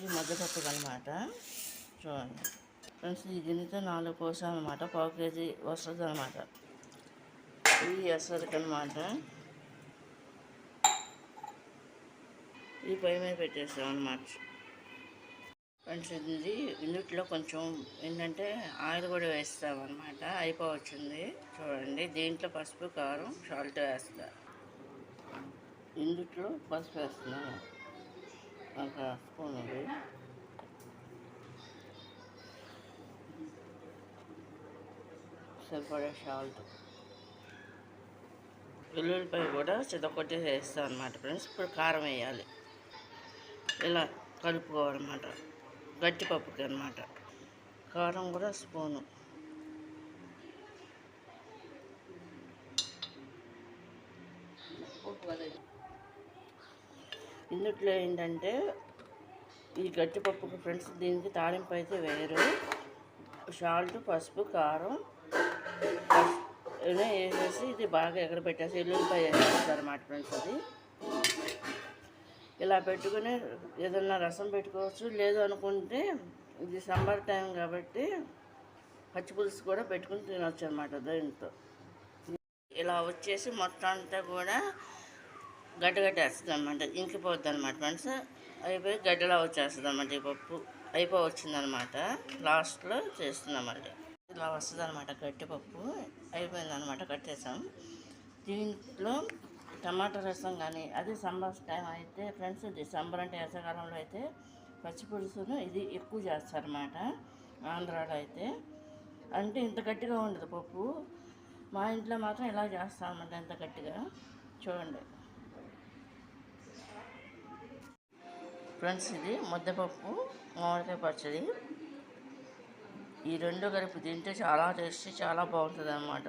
ఇది ముద్దపప్పు అనమాట. చూడండి ఫ్రెండ్స్, ఈ గిన్నెతో 4 కోసాం అనమాట. పావు కేజీ వస్తుంది అనమాట. ఇది ఎసరికి అనమాట. ఈ పొయ్యి మీద పెట్టేస్తాం అనమాట. ఫ్రెండ్స్, ఇది ఇందుట్లో కొంచెం ఏంటంటే ఆయిల్ కూడా వేస్తాం అనమాట. అయిపోవచ్చింది చూడండి. దీంట్లో పసుపు, కారం, సాల్ట్ వేస్తా. ఇందుట్లో పసుపు వేస్తున్నాను, ఒక స్పూన్. సరిపడే సాల్ట్. వెల్లుల్లిపాయ కూడా చితకొట్టేసి వేస్తాం అనమాట ఫ్రెండ్స్. ఇప్పుడు కారం వేయాలి. ఇలా కలుపుకోవాలన్నమాట. గట్టిపప్పుకి అనమాట. కారం కూడా స్పూను. ఇందుట్లో ఏంటంటే ఈ గట్టిపప్పుకి ఫ్రెండ్స్ దీనికి తాలింపు అయితే వేరు. సాల్ట్, పసుపు, కారం వేసేసి ఇది బాగా ఎగరబెట్టేసి ఎల్లుల్లిపాయ వేసేస్తారన్నమాట ఫ్రెండ్స్. అది ఇలా పెట్టుకుని ఏదన్నా రసం పెట్టుకోవచ్చు. లేదు అనుకుంటే ఇది సమ్మర్ టైం కాబట్టి పచ్చిపులుసు కూడా పెట్టుకుని తినవచ్చు అనమాట దీంతో. ఇలా వచ్చేసి మొత్తం అంతా కూడా గడ్డగట్టేస్తుంది అనమాట. ఇంకిపోద్ది అనమాట ఫ్రెండ్స్. అయిపోయి గడ్డలా వచ్చేస్తుంది అనమాట. ఈ పప్పు అయిపోవచ్చిందనమాట. లాస్ట్లో చేస్తున్నామంట. ఇలా వస్తుంది అనమాట గట్టిపప్పు. అయిపోయిందనమాట, కట్టేసాం. దీంట్లో టమాటా రసం కానీ, అది సమ్మర్ టైం అయితే ఫ్రెండ్స్, డిసెంబర్ అంటే వేసవకాలంలో అయితే పచ్చిపులుసును ఇది ఎక్కువ చేస్తారన్నమాట. ఆంధ్రాలో అయితే అంటే ఇంత గట్టిగా ఉండదు పప్పు. మా ఇంట్లో మాత్రం ఇలా చేస్తామన్నమాట, ఇంత గట్టిగా. చూడండి ఫ్రెండ్స్, ఇది ముద్దపప్పు, మామిడికాయ పచ్చడి. ఈ రెండు కలిపి తింటే చాలా టేస్టీ, చాలా బాగుంటుంది అన్నమాట.